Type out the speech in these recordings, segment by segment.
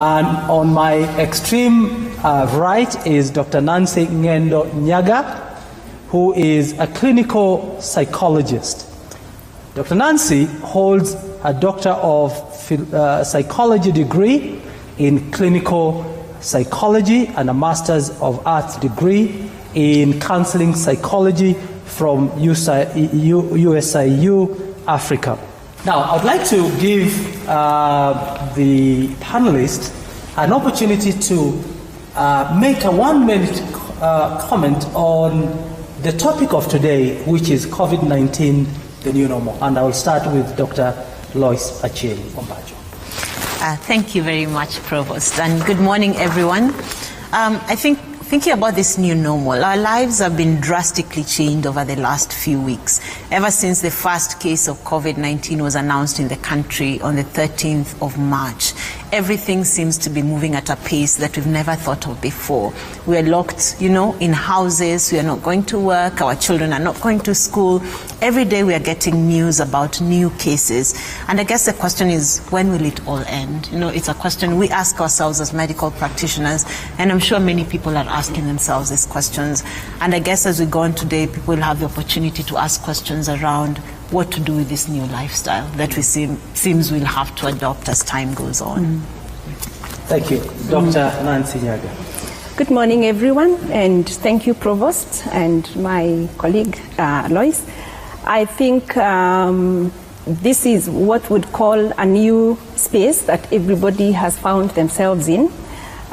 And on my extreme right is Dr. Nancy Ngendo Nyaga, who is a clinical psychologist. Dr. Nancy holds a Doctor of Psychology degree in clinical psychology and a Master's of Arts degree in counseling psychology from USIU Africa. Now, I'd like to give the panelists an opportunity to make a 1-minute comment on the topic of today, which is COVID-19, the new normal. And I will start with Dr. Lois Achieng Ombajo. Thank you very much, Provost, and good morning, everyone. I think thinking about this new normal, our lives have been drastically changed over the last few weeks. Ever since the first case of COVID-19 was announced in the country on the 13th of March, everything seems to be moving at a pace that we've never thought of before. We are locked, in houses. We are not going to work. Our children are not going to school. Every day we are getting news about new cases. And I guess the question is, when will it all end? It's a question we ask ourselves as medical practitioners, and I'm sure many people are asking themselves these questions. And I guess as we go on today, people will have the opportunity to ask questions around what to do with this new lifestyle that we seems we'll have to adopt as time goes on. Thank you. Dr. Nancy Nyaga. Good morning, everyone, and thank you, Provost, and my colleague, Lois. I think this is what we'd call a new space that everybody has found themselves in.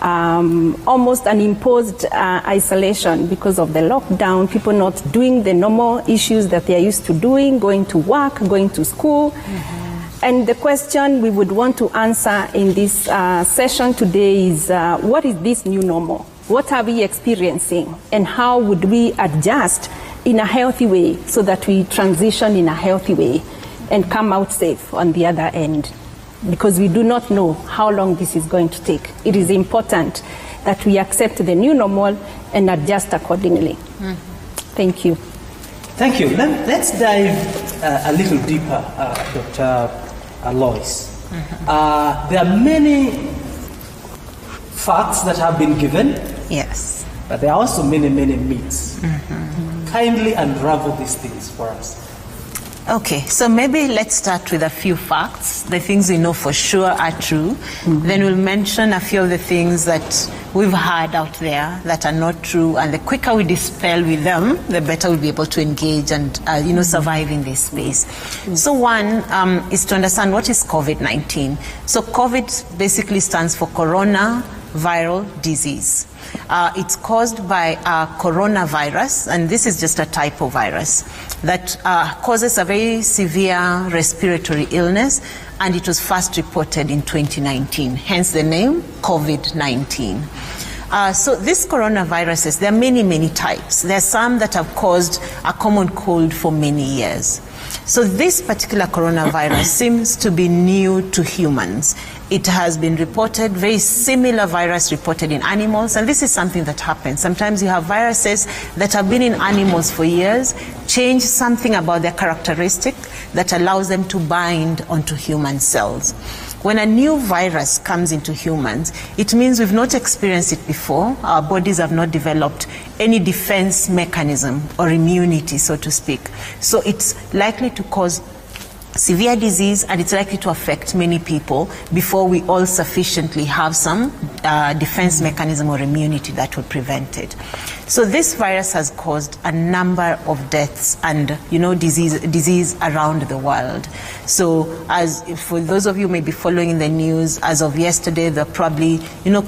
Almost an imposed isolation because of the lockdown, people not doing the normal issues that they are used to doing, going to work, going to school. And the question we would want to answer in this session today is, what is this new normal? What are we experiencing? And how would we adjust in a healthy way so that we transition in a healthy way and come out safe on the other end? Because we do not know how long this is going to take. It is important that we accept the new normal and adjust accordingly. Thank you. Thank you. Let's dive a little deeper, Dr. Lois. There are many facts that have been given. Yes. But there are also many, many myths. Kindly unravel these things for us. Okay, so maybe let's start with a few facts, the things we know for sure are true. Then we'll mention a few of the things that we've heard out there that are not true, and the quicker we dispel with them, the better we'll be able to engage and survive in this space. So one is to understand what is COVID-19. So COVID basically stands for coronavirus disease. It's caused by coronavirus, and this is just a type of virus that causes a very severe respiratory illness, and it was first reported in 2019, hence the name COVID-19. So these coronaviruses, there are many, many types. There are some that have caused a common cold for many years. So this particular coronavirus seems to be new to humans. It has been reported, very similar virus reported in animals, and this is something that happens. Sometimes you have viruses that have been in animals for years, change something about their characteristic that allows them to bind onto human cells. When a new virus comes into humans, it means we've not experienced it before. Our bodies have not developed any defense mechanism or immunity, so to speak. So it's likely to cause severe disease, and it's likely to affect many people before we all sufficiently have some defense mechanism or immunity that will prevent it. So this virus has caused a number of deaths and disease around the world. So as for those of you who may be following in the news, as of yesterday, there are probably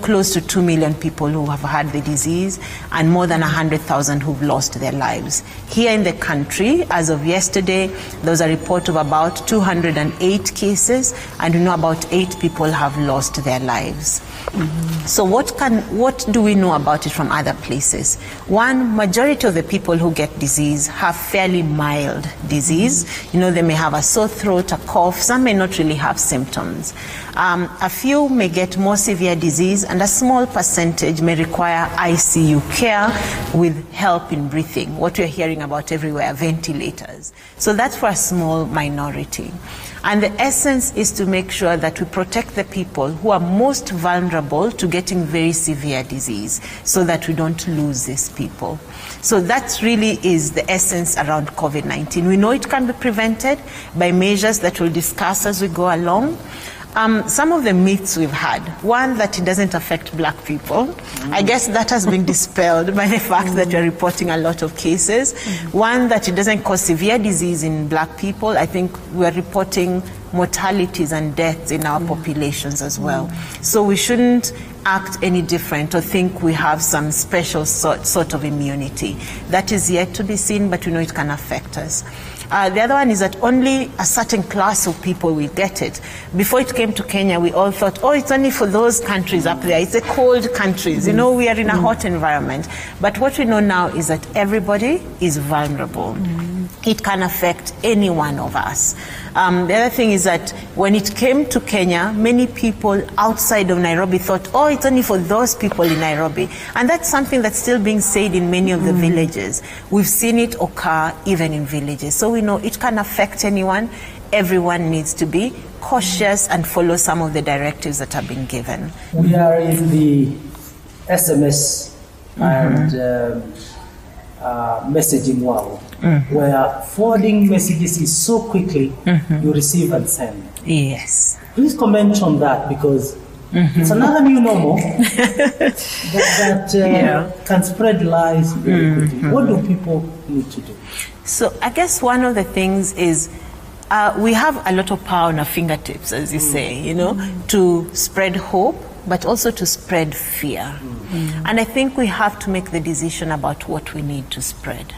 close to 2 million people who have had the disease, and more than 100,000 who've lost their lives. Here in the country, as of yesterday, there was a report of about 208 cases, and we know about 8 people have lost their lives. So what do we know about it from other places? One, majority of the people who get disease have fairly mild disease. They may have a sore throat, a cough. Some may not really have symptoms. A few may get more severe disease, and a small percentage may require ICU care with help in breathing, what we're hearing about everywhere, ventilators. So that's for a small minority. And the essence is to make sure that we protect the people who are most vulnerable to getting very severe disease so that we don't lose these people. So that really is the essence around COVID-19. We know it can be prevented by measures that we'll discuss as we go along. Some of the myths we've had, one, that it doesn't affect black people. I guess that has been dispelled by the fact that we're reporting a lot of cases. One, that it doesn't cause severe disease in black people. I think we're reporting mortalities and deaths in our populations as well. So we shouldn't act any different or think we have some special sort of immunity. That is yet to be seen, but we know it can affect us. The other one is that only a certain class of people will get it. Before it came to Kenya, we all thought, oh, it's only for those countries up there. It's the cold countries. You know, we are in a hot environment. But what we know now is that everybody is vulnerable. It can affect any one of us. The other thing is that when it came to Kenya, many people outside of Nairobi thought, oh, it's only for those people in Nairobi. And that's something that's still being said in many of the villages. We've seen it occur even in villages. So we know it can affect anyone. Everyone needs to be cautious and follow some of the directives that have been given. We are in the SMS and messaging world, where forwarding messages is so quickly you receive and send. Yes. Please comment on that, because it's another new normal that can spread lies very quickly. What do people need to do? So I guess one of the things is we have a lot of power on our fingertips, as you say, you know, to spread hope, but also to spread fear. And I think we have to make the decision about what we need to spread.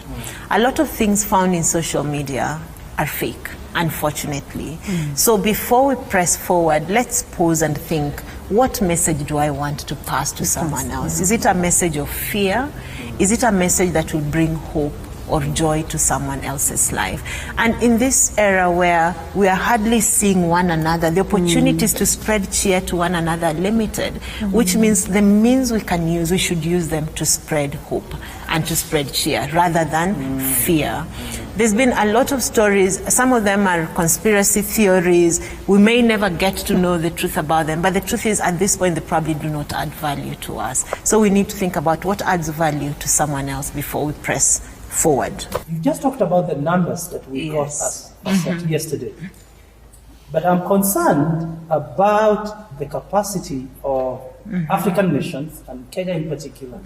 A lot of things found in social media are fake, unfortunately. So before we press forward, let's pause and think, what message do I want to pass to someone else? Is it a message of fear? Is it a message that will bring hope or joy to someone else's life? And in this era where we are hardly seeing one another, the opportunities to spread cheer to one another are limited, which means the means we can use, we should use them to spread hope and to spread cheer rather than fear. There's been a lot of stories. Some of them are conspiracy theories. We may never get to know the truth about them, but the truth is, at this point, they probably do not add value to us. So we need to think about what adds value to someone else before we press forward. You just talked about the numbers that we got us yesterday. But I'm concerned about the capacity of African nations, and Kenya in particular,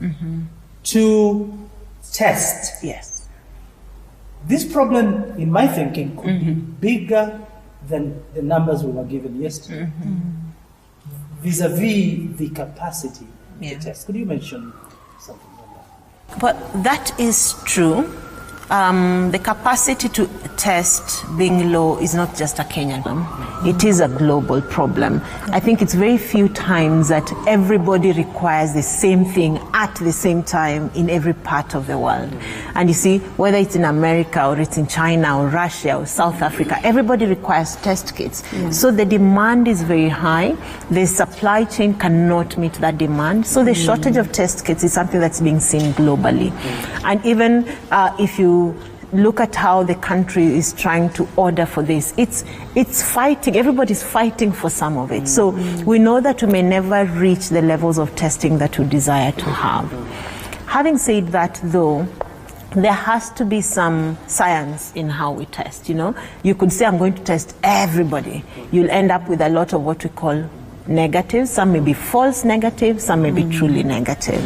to test. Yes. This problem, in my thinking, could be bigger than the numbers we were given yesterday, vis-a-vis the capacity to test. Could you mention something on that? But that is true. The capacity to test being low is not just a Kenyan problem. It is a global problem. I think it's very few times that everybody requires the same thing at the same time in every part of the world. And you see, whether it's in America or it's in China or Russia or South Africa, everybody requires test kits. So the demand is very high. The supply chain cannot meet that demand. So the shortage of test kits is something that's being seen globally. And even if you look at how the country is trying to order for this, it's fighting. Everybody's fighting for some of it. So we know that we may never reach the levels of testing that we desire to have. Having said that, though, there has to be some science in how we test. You know, you could say, I'm going to test everybody. You'll end up with a lot of what we call negatives. Some may be false negatives, some may be truly negative.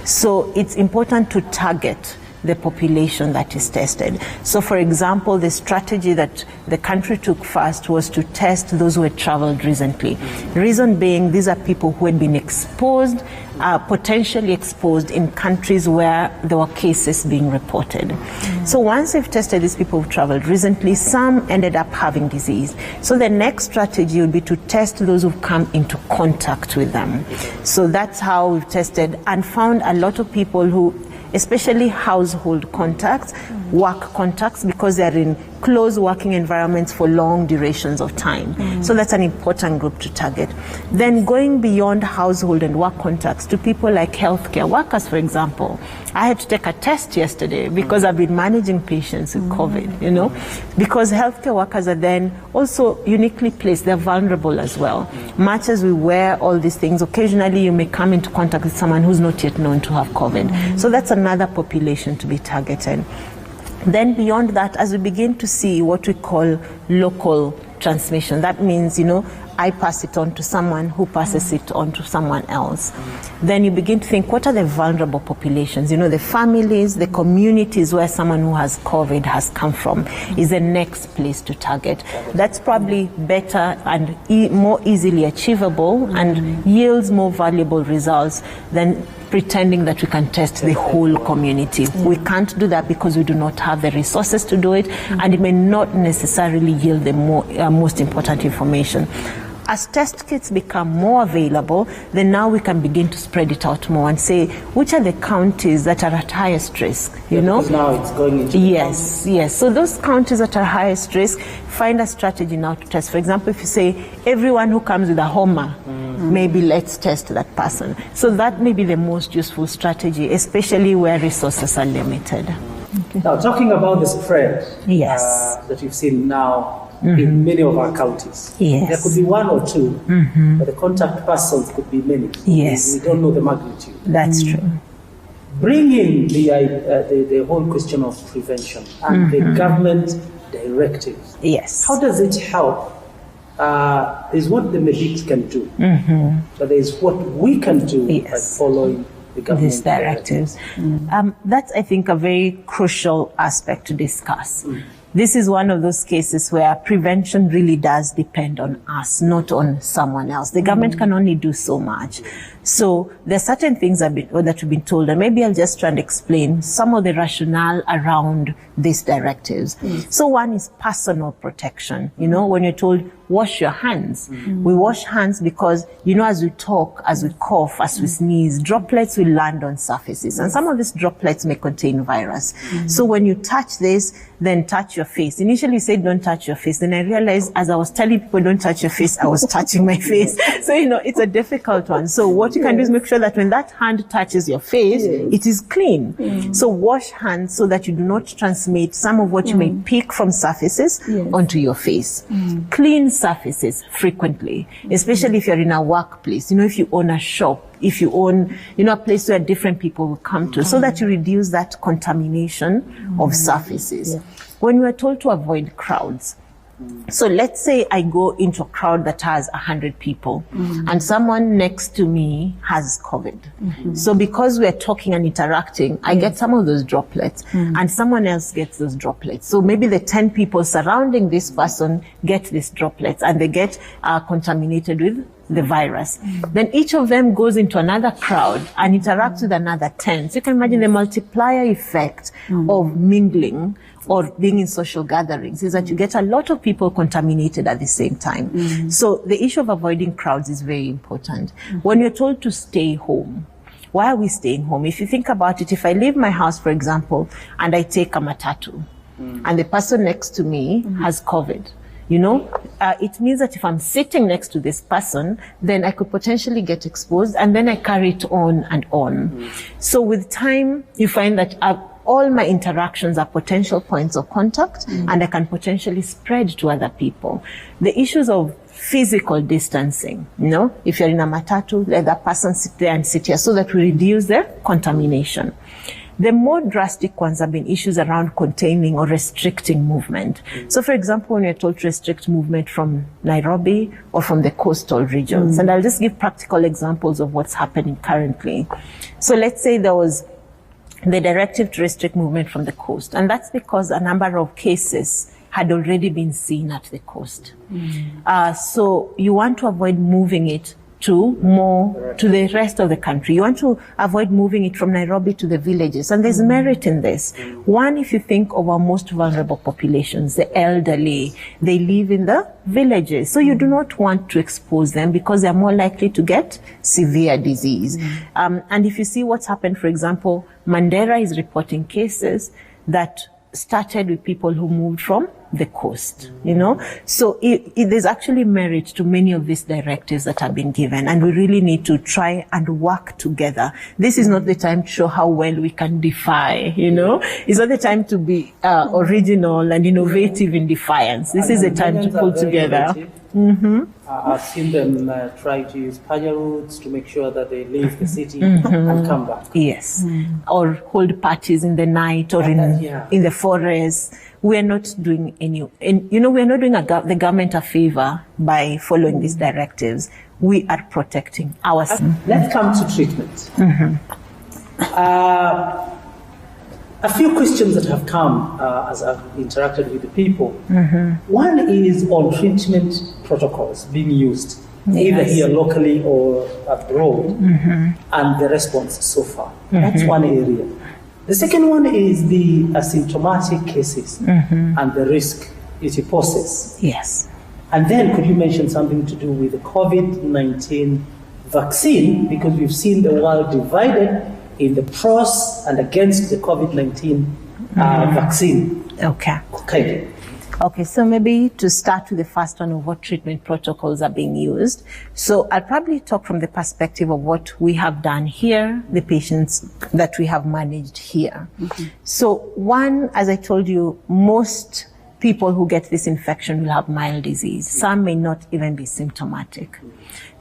So it's important to target the population that is tested. So for example, the strategy that the country took first was to test those who had traveled recently. Reason being, these are people who had been exposed, potentially exposed in countries where there were cases being reported. So once we've tested these people who traveled recently, some ended up having disease. So the next strategy would be to test those who've come into contact with them. So that's how we've tested and found a lot of people who, especially household contacts, work contacts because they're in close working environments for long durations of time. So that's an important group to target. Then going beyond household and work contacts to people like healthcare workers, for example. I had to take a test yesterday because I've been managing patients with COVID, you know, because healthcare workers are then also uniquely placed. They're vulnerable as well. Much as we wear all these things, occasionally you may come into contact with someone who's not yet known to have COVID. So that's another population to be targeted. Then beyond that, as we begin to see what we call local transmission, that means, you know, I pass it on to someone who passes it on to someone else. Then you begin to think, what are the vulnerable populations? You know, the families, the communities where someone who has COVID has come from is the next place to target. That's probably better and more easily achievable and yields more valuable results than pretending that we can test the whole community. We can't do that because we do not have the resources to do it, and it may not necessarily yield the most important information. As test kits become more available, then now we can begin to spread it out more and say, which are the counties that are at highest risk, you know? Because now it's going into Yes. So those counties that are highest risk, find a strategy now to test. For example, if you say, everyone who comes with a homa, maybe let's test that person. So that may be the most useful strategy, especially where resources are limited. Now, talking about the spread Yes. that you've seen now in many of our counties. Yes. There could be one or two, but the contact persons could be many. Yes. We don't know the magnitude. That's true. Bring in the whole question of prevention and the government directives. Yes. How does it help? There's what the medics can do, but there's what we can do by following the government these directives. That's, I think, a very crucial aspect to discuss. This is one of those cases where prevention really does depend on us, not on someone else. The government can only do so much. So there are certain things that we've been told, and maybe I'll just try and explain some of the rationale around these directives. So one is personal protection. You know, when you're told, wash your hands. We wash hands because, you know, as we talk, as we cough, as we sneeze, droplets will land on surfaces. And some of these droplets may contain virus. So when you touch this, then touch your face. Initially you said don't touch your face. Then I realized as I was telling people don't touch your face, I was touching my face. So, you know, it's a difficult one. So what you can do is make sure that when that hand touches your face, it is clean. So wash hands so that you do not transmit some of what you may pick from surfaces onto your face. Clean surfaces frequently, especially if you're in a workplace. You know, if you own a shop, if you own, you know, a place where different people will come to, so that you reduce that contamination of surfaces. When we are told to avoid crowds, so let's say I go into a crowd that has 100 people and someone next to me has COVID. So because we're talking and interacting, I get some of those droplets and someone else gets those droplets. So maybe the 10 people surrounding this person get these droplets and they get contaminated with the virus. Then each of them goes into another crowd and interacts with another 10. So you can imagine the multiplier effect of mingling or being in social gatherings is that you get a lot of people contaminated at the same time. So the issue of avoiding crowds is very important. When you're told to stay home, why are we staying home? If you think about it, if I leave my house, for example, and I take a matatu, and the person next to me has COVID, you know, it means that if I'm sitting next to this person, then I could potentially get exposed, and then I carry it on and on. So with time, you find that all my interactions are potential points of contact, and I can potentially spread to other people. The issues of physical distancing, you know, if you're in a matatu, let that person sit there and sit here so that we reduce the contamination. The more drastic ones have been issues around containing or restricting movement. So, for example, when you're told to restrict movement from Nairobi or from the coastal regions, and I'll just give practical examples of what's happening currently. So let's say there was the directive to restrict movement from the coast, and that's because a number of cases had already been seen at the coast. So you want to avoid moving it to the rest of the country. You want to avoid moving it from Nairobi to the villages. And there's merit in this. One, if you think of our most vulnerable populations, the elderly, they live in the villages. So you do not want to expose them because they're more likely to get severe disease. And if you see what's happened, for example, Mandera is reporting cases that started with people who moved from the coast, you know. So there's actually merit to many of these directives that have been given, and we really need to try and work together. This is not the time to show how well we can defy, you know. It's not the time to be original and innovative in defiance. This is a time to pull together. I've seen them try to use Panya routes to make sure that they leave the city and come back. Yes, or hold parties in the night or in the forest. We are not doing we are not doing the government a favor by following these directives. We are protecting ourselves. Let's come to treatment. A few questions that have come as I've interacted with the people. One is on treatment protocols being used, either here locally or abroad, and the response so far. That's one area. The second one is the asymptomatic cases and the risk it poses. Yes. And then could you mention something to do with the COVID-19 vaccine, because we've seen the world divided in the pros and against the COVID-19 vaccine. Okay, so maybe to start with the first one of what treatment protocols are being used. So I'll probably talk from the perspective of what we have done here, the patients that we have managed here. So one, as I told you, most people who get this infection will have mild disease. Some may not even be symptomatic.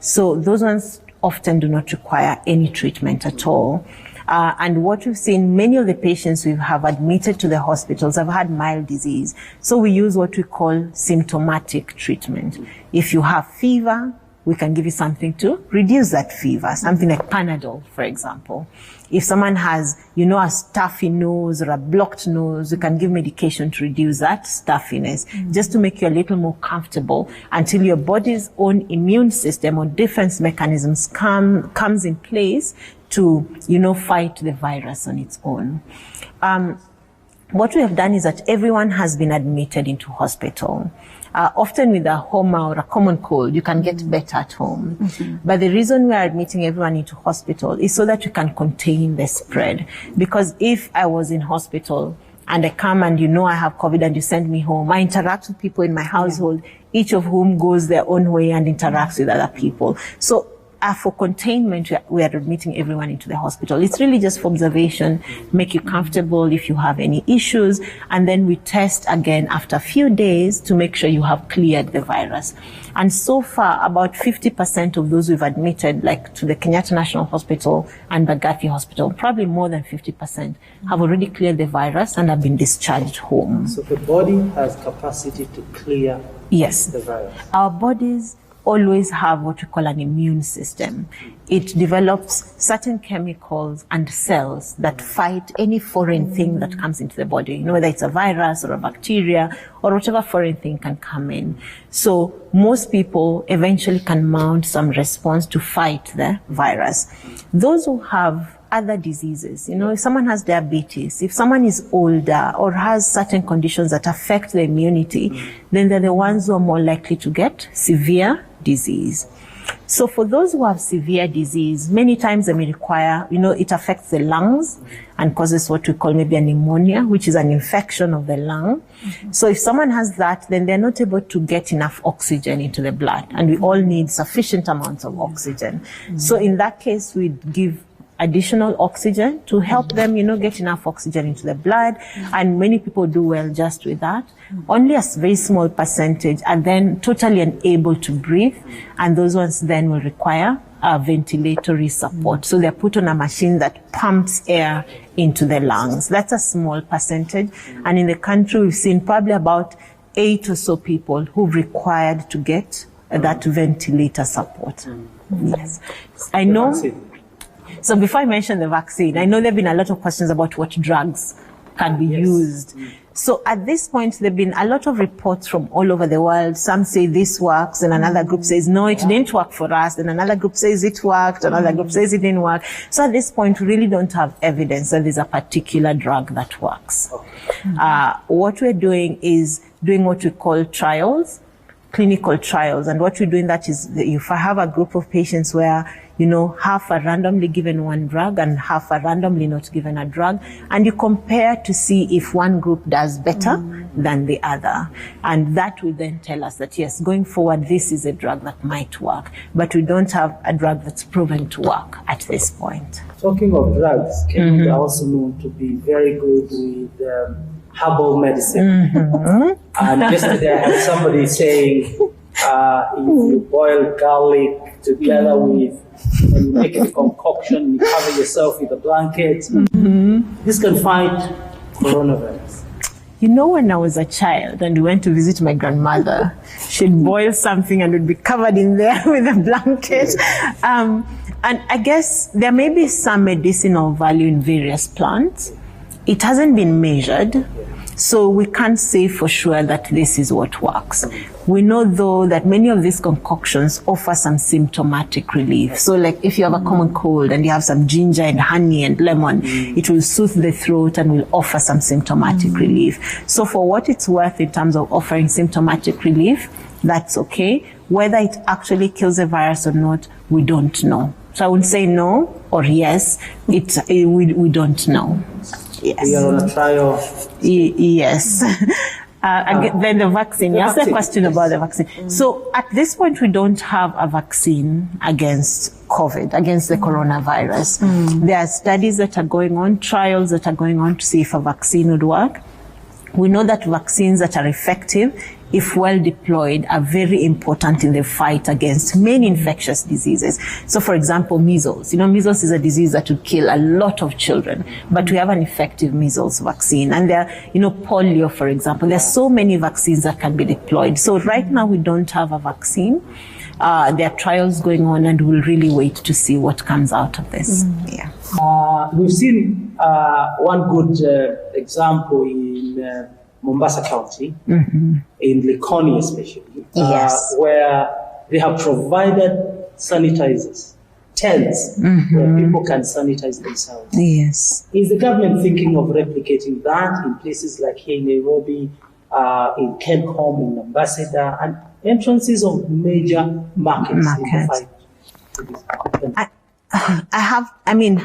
So those ones often do not require any treatment at all. And what we've seen, many of the patients we have admitted to the hospitals have had mild disease. So we use what we call symptomatic treatment. If you have fever, we can give you something to reduce that fever, something like Panadol, for example. If someone has, a stuffy nose or a blocked nose, we can give medication to reduce that stuffiness, just to make you a little more comfortable until your body's own immune system or defense mechanisms comes in place to, fight the virus on its own. What we have done is that everyone has been admitted into hospital. Often with a homa or a common cold, you can get better at home. But the reason we are admitting everyone into hospital is so that you can contain the spread. Because if I was in hospital and I come and I have COVID and you send me home, I interact with people in my household, each of whom goes their own way and interacts with other people. So for containment, we are admitting everyone into the hospital. It's really just for observation, make you comfortable if you have any issues, and then we test again after a few days to make sure you have cleared the virus. And so far, about 50% of those we've admitted, like to the Kenyatta National Hospital and Mbagathi Hospital, probably more than 50%, have already cleared the virus and have been discharged home. So the body has capacity to clear the virus. Our bodies always have what we call an immune system. It develops certain chemicals and cells that fight any foreign thing that comes into the body, whether it's a virus or a bacteria or whatever foreign thing can come in. So most people eventually can mount some response to fight the virus. Those who have other diseases, if someone has diabetes, if someone is older or has certain conditions that affect the immunity, then they're the ones who are more likely to get severe disease. So for those who have severe disease, many times they may require, it affects the lungs and causes what we call maybe a pneumonia, which is an infection of the lung. So if someone has that, then they're not able to get enough oxygen into the blood, and we all need sufficient amounts of oxygen. So in that case, we'd give additional oxygen to help them, get enough oxygen into the blood. And many people do well just with that. Only a very small percentage are then totally unable to breathe. And those ones then will require ventilatory support. So they're put on a machine that pumps air into the lungs. That's a small percentage. And in the country, we've seen probably about 8 or so people who've required to get that ventilator support. Yes. I know. So before I mention the vaccine, I know there have been a lot of questions about what drugs can be used. So at this point, there have been a lot of reports from all over the world. Some say this works, and another group says, no, it didn't work for us. And another group says it worked, another group says it didn't work. So at this point, we really don't have evidence that there's a particular drug that works. What we're doing is doing what we call trials, clinical trials. And what we're doing that is, if I have a group of patients where half are randomly given one drug and half are randomly not given a drug, and you compare to see if one group does better than the other. And that will then tell us that, yes, going forward, this is a drug that might work, but we don't have a drug that's proven to work at this point. Talking of drugs, Kenya are also known to be very good with herbal medicine. And yesterday I had somebody saying, if you boil garlic together with, and you make a concoction, you cover yourself with a blanket, this can fight coronavirus. When I was a child and we went to visit my grandmother, she'd boil something and would be covered in there with a blanket. And I guess there may be some medicinal value in various plants. It hasn't been measured, so we can't say for sure that this is what works. We know, though, that many of these concoctions offer some symptomatic relief. So like if you have a common cold and you have some ginger and honey and lemon, it will soothe the throat and will offer some symptomatic relief. So for what it's worth in terms of offering symptomatic relief, that's okay. Whether it actually kills the virus or not, we don't know. So I would say no or yes, we don't know. Yes. We are on a trial. Yes. Then the vaccine. You asked the question about the vaccine. So at this point, we don't have a vaccine against COVID, against the coronavirus. There are studies that are going on, trials that are going on to see if a vaccine would work. We know that vaccines that are effective, if well deployed, are very important in the fight against many infectious diseases. So, for example, measles. Measles is a disease that would kill a lot of children, but we have an effective measles vaccine. And there, polio, for example. There are so many vaccines that can be deployed. So right now we don't have a vaccine. There are trials going on, and we'll really wait to see what comes out of this. Yeah. We've seen one good example in Mombasa County, in Likoni especially, where they have provided sanitizers, tents, where people can sanitize themselves. Yes. Is the government thinking of replicating that in places like here in Nairobi, in Kencom, in Ambassador, and entrances of major markets?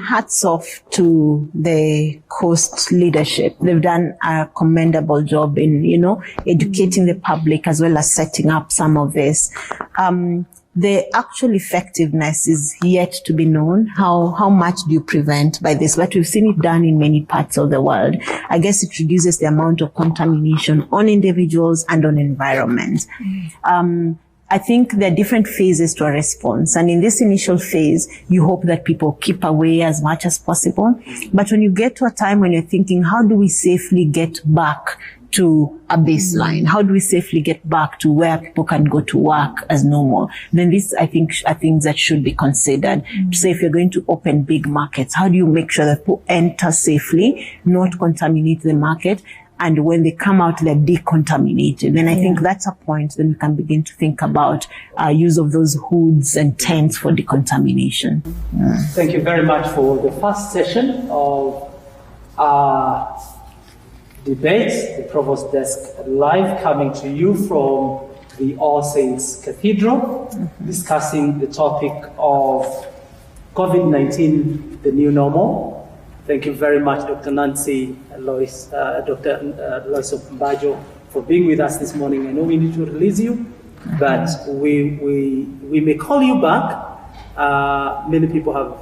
Hats off to the Coast leadership. They've done a commendable job in, educating the public as well as setting up some of this. The actual effectiveness is yet to be known. How much do you prevent by this? But we've seen it done in many parts of the world. I guess it reduces the amount of contamination on individuals and on environment. I think there are different phases to a response. And in this initial phase, you hope that people keep away as much as possible. But when you get to a time when you're thinking, how do we safely get back to a baseline? How do we safely get back to where people can go to work as normal? Then this, I think, are things that should be considered. To say if you're going to open big markets, how do you make sure that people enter safely, not contaminate the market? And when they come out, they're decontaminated. Then I think that's a point. Then we can begin to think about use of those hoods and tents for decontamination. Thank you very much for the first session of our debate, the Provost Desk Live, coming to you from the All Saints Cathedral, discussing the topic of COVID-19, the new normal. Thank you very much, Dr. Nancy Lois, Dr. Lois Mbajo, for being with us this morning. I know we need to release you, but we may call you back. Many people have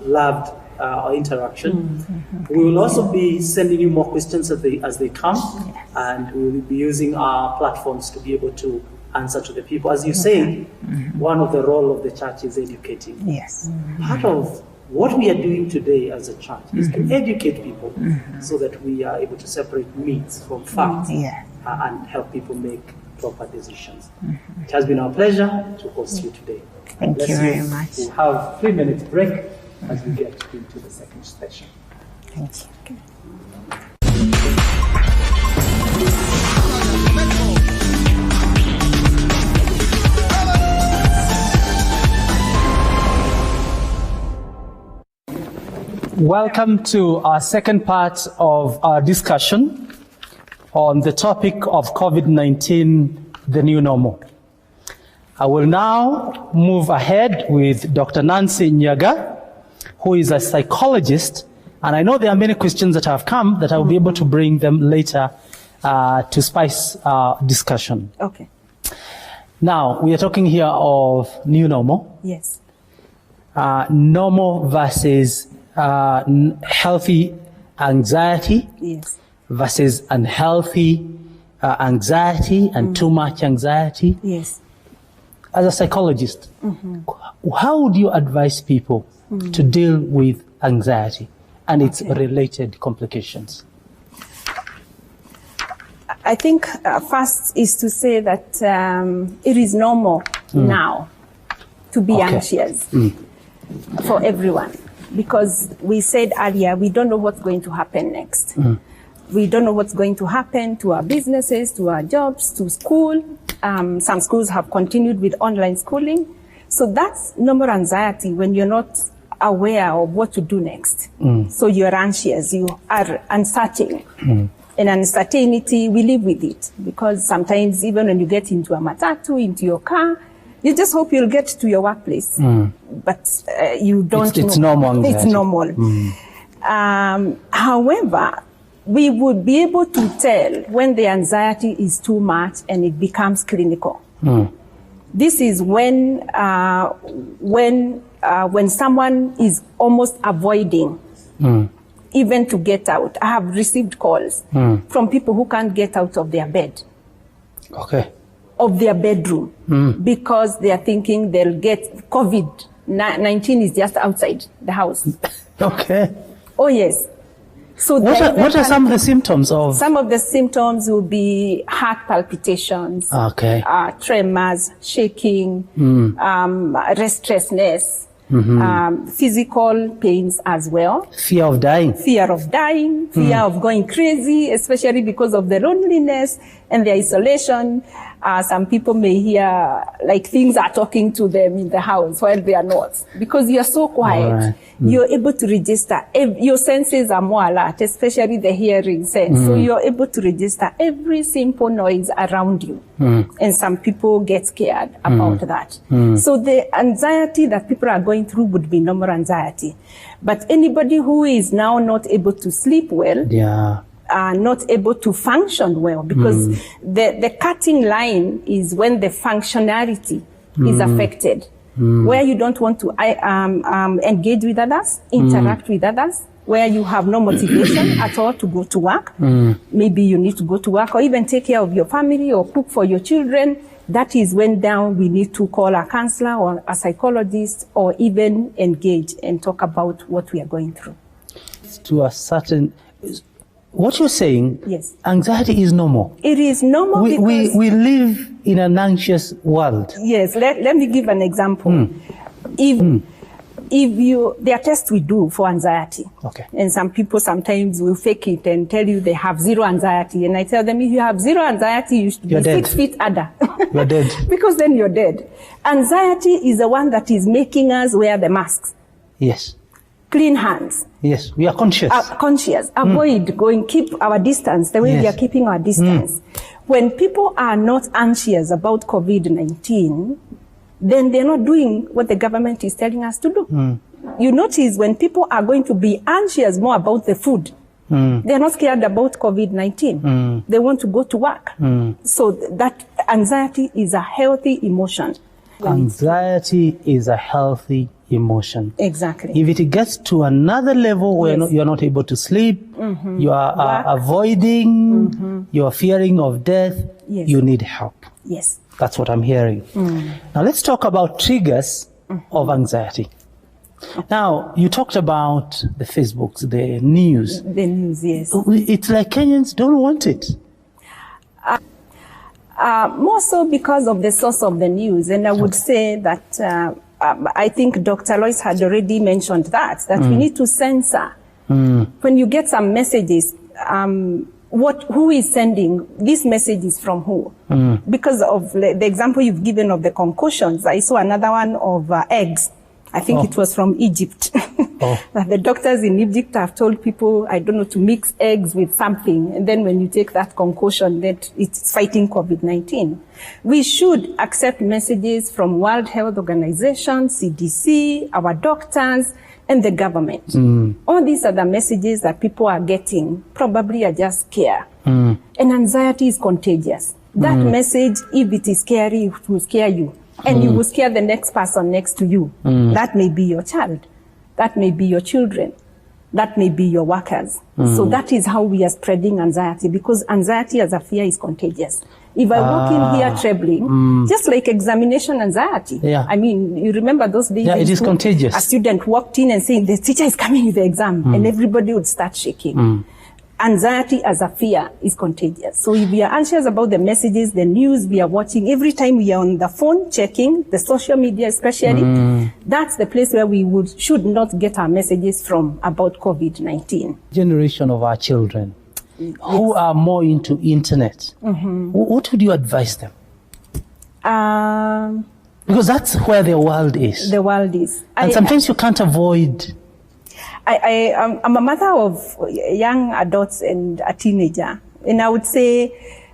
loved our interaction. We will also be sending you more questions as they come, and we will be using our platforms to be able to answer to the people. As you say, one of the role of the church is educating. Yes. Part of what we are doing today as a church is to educate people so that we are able to separate myths from facts and help people make proper decisions. It has been our pleasure to host you today. Thank you very much. We'll have 3 minutes break as we get into the second session. Thank you. Welcome to our second part of our discussion on the topic of COVID-19, the new normal. I will now move ahead with Dr. Nancy Nyaga, who is a psychologist. And I know there are many questions that have come that I will be able to bring them later to spice our discussion. Okay. Now, we are talking here of new normal. Yes. Normal versus healthy anxiety. Yes. Versus unhealthy anxiety and too much anxiety. Yes. As a psychologist, how would you advise people to deal with anxiety and its related complications? I think first is to say that it is normal now to be anxious for everyone, because we said earlier, we don't know what's going to happen next. We don't know what's going to happen to our businesses, to our jobs, to school. Some schools have continued with online schooling. So that's normal anxiety when you're not aware of what to do next. So you're anxious, you are uncertain. And uncertainty, we live with it, because sometimes even when you get into a matatu, into your car, you just hope you'll get to your workplace. But you don't know. It's normal anxiety. It's normal. However, we would be able to tell when the anxiety is too much and it becomes clinical. This is when someone is almost avoiding even to get out. I have received calls from people who can't get out of their bed, of their bedroom, because they are thinking they'll get COVID-19 is just outside the house. Oh yes. So what are some of the symptoms of? Some of the symptoms will be heart palpitations, tremors, shaking, restlessness, physical pains as well. Fear of dying. Fear of dying, fear of going crazy, especially because of the loneliness and the isolation. Some people may hear like things are talking to them in the house while they are not, because you are so quiet. You're able to register. Your senses are more alert, especially the hearing sense. So you're able to register every simple noise around you. And some people get scared about that. So the anxiety that people are going through would be normal anxiety. But anybody who is now not able to sleep well, are not able to function well, because the cutting line is when the functionality is affected, where you don't want to engage with others, interact with others, where you have no motivation at all to go to work. Maybe you need to go to work or even take care of your family or cook for your children. That is when we need to call a counselor or a psychologist, or even engage and talk about what we are going through. To a certain... What you're saying, yes, anxiety is normal. It is normal because we live in an anxious world. Yes, let me give an example. If there are tests we do for anxiety, and some people sometimes will fake it and tell you they have zero anxiety, and I tell them, if you have zero anxiety, you should be 6 feet under. You're dead. Because then you're dead. Anxiety is the one that is making us wear the masks. Yes. Clean hands. Yes, we are conscious. Avoid going, keep our distance the way we are keeping our distance. When people are not anxious about COVID-19, then they're not doing what the government is telling us to do. You notice when people are going to be anxious more about the food, they're not scared about COVID-19. They want to go to work. So that anxiety is a healthy emotion. Anxiety is a healthy emotion. Exactly. If it gets to another level where you're not able to sleep, you are avoiding, you are fearing of death, you need help. Yes. That's what I'm hearing. Now let's talk about triggers of anxiety. Now, you talked about the Facebooks, the news. The news, yes. It's like Kenyans don't want it. More so because of the source of the news. And I would say that I think Dr. Lois had already mentioned that we need to censor. When you get some messages, who is sending these messages from who? Because of the example you've given of the concussions, I saw another one of eggs. I think it was from Egypt. That the doctors in Egypt have told people, I don't know, to mix eggs with something. And then when you take that concoction, that it's fighting COVID-19. We should accept messages from World Health Organization, CDC, our doctors, and the government. All these are the messages that people are getting, probably are just scared. And anxiety is contagious. That message, if it is scary, it will scare you. And you will scare the next person next to you. That may be your child. That may be your children. That may be your workers. So that is how we are spreading anxiety, because anxiety as a fear is contagious. If I walk in here trembling, just like examination anxiety. I mean, you remember those days? Yeah, it is contagious. A student walked in and saying, the teacher is coming with the exam, and everybody would start shaking. Anxiety as a fear is contagious. So if we are anxious about the messages, the news we are watching, every time we are on the phone checking, the social media especially, that's the place where we should not get our messages from about COVID-19. Generation of our children who are more into internet, what would you advise them? Because that's where the world is. The world is. And sometimes you can't avoid. I'm a mother of young adults and a teenager. And I would say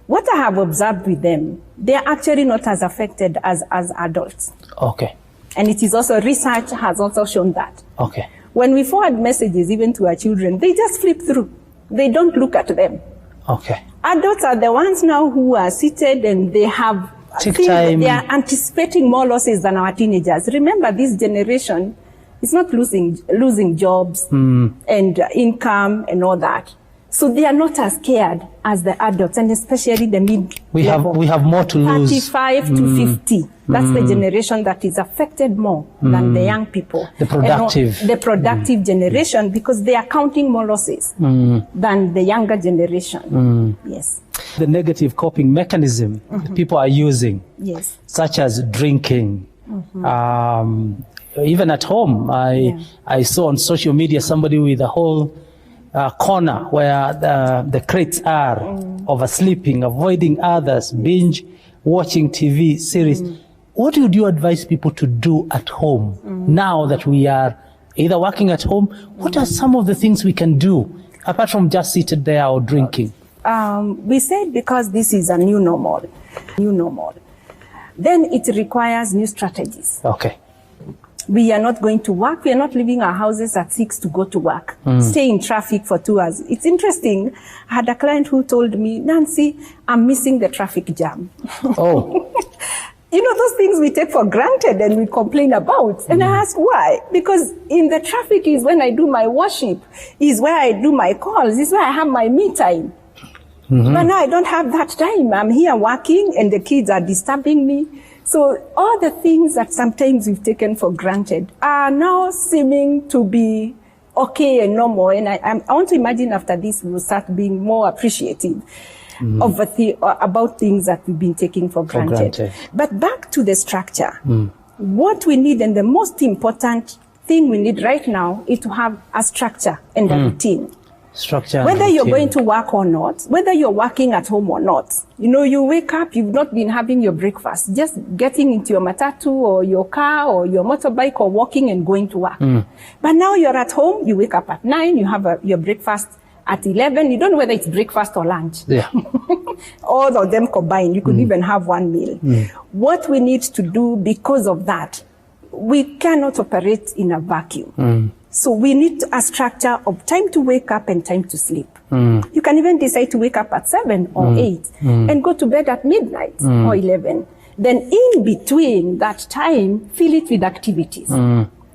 what I have observed with them, they are actually not as affected as adults. Okay. And it is also, research has also shown that. Okay. When we forward messages even to our children, they just flip through. They don't look at them. Okay. Adults are the ones now who are seated and they have, they are anticipating more losses than our teenagers. Remember, this generation, it's not losing jobs and income and all that. So they are not as scared as the adults, and especially the mid-level. We have more to lose. 35 to 50. That's the generation that is affected more than the young people. The productive. The productive generation, because they are counting more losses than the younger generation. Yes. The negative coping mechanism that people are using, such as drinking, even at home, I saw on social media somebody with a whole corner where the crates are, oversleeping, avoiding others, binge watching TV series. What would you advise people to do at home now that we are either working at home? What are some of the things we can do apart from just seated there or drinking? We said because this is a new normal, then it requires new strategies. Okay. We are not going to work. We are not leaving our houses at 6 to go to work. Stay in traffic for 2 hours. It's interesting. I had a client who told me, Nancy, I'm missing the traffic jam. Oh. You know, those things we take for granted and we complain about. And I ask why? Because in the traffic is when I do my worship, is where I do my calls, is where I have my me time. But now I don't have that time. I'm here working and the kids are disturbing me. So all the things that sometimes we've taken for granted are now seeming to be okay and normal. And I want to imagine after this, we will start being more appreciative of about things that we've been taking for granted. But back to the structure. What we need, and the most important thing we need right now, is to have a structure and a routine. Whether you're going to work or not, whether you're working at home or not, you know, you wake up, you've not been having your breakfast, just getting into your matatu or your car or your motorbike or walking and going to work. But now you're at home, you wake up at 9, you have your breakfast at 11, you don't know whether it's breakfast or lunch. All of them combined, you could even have one meal. What we need to do because of that, we cannot operate in a vacuum. So we need a structure of time to wake up and time to sleep. You can even decide to wake up at 7 or 8 and go to bed at midnight or 11. Then in between that time, fill it with activities.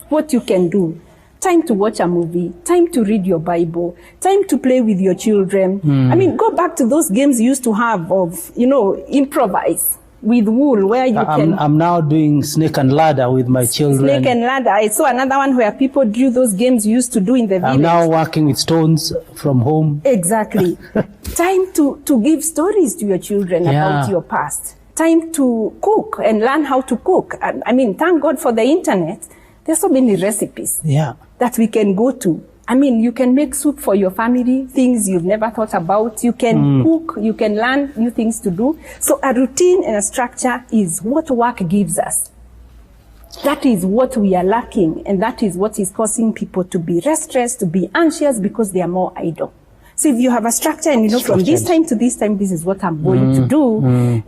What you can do. Time to watch a movie, time to read your Bible, time to play with your children. I mean, go back to those games you used to have of, you know, improvise with wool, where you can... I'm now doing snake and ladder with my children. Snake and ladder. I saw another one where people drew those games you used to do in the village. I'm now working with stones from home. Exactly. Time to give stories to your children about your past. Time to cook and learn how to cook. I mean, thank God for the internet. There's so many recipes that we can go to. I mean, you can make soup for your family, things you've never thought about. You can cook, you can learn new things to do. So a routine and a structure is what work gives us. That is what we are lacking, and that is what is causing people to be restless, to be anxious, because they are more idle. So if you have a structure and you know from this time to this time, this is what I'm going to do,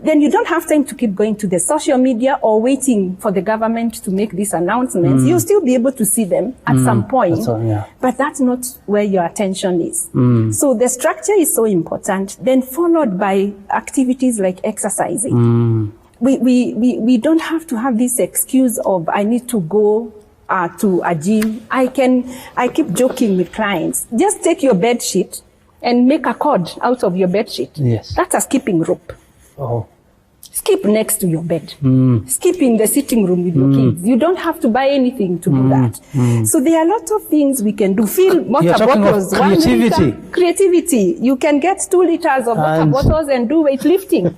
then you don't have time to keep going to the social media or waiting for the government to make these announcements. You'll still be able to see them at some point, but that's not where your attention is. So the structure is so important, then followed by activities like exercising. We don't have to have this excuse of I need to go to a gym. I keep joking with clients. Just take your bed sheet and make a cord out of your bed sheet. Yes. That's a skipping rope. Oh. Skip next to your bed. Skip in the sitting room with your kids. You don't have to buy anything to do that. So there are lots of things we can do. Fill water bottles. Creativity. Creativity. You can get 2 liters of water bottles and do weightlifting.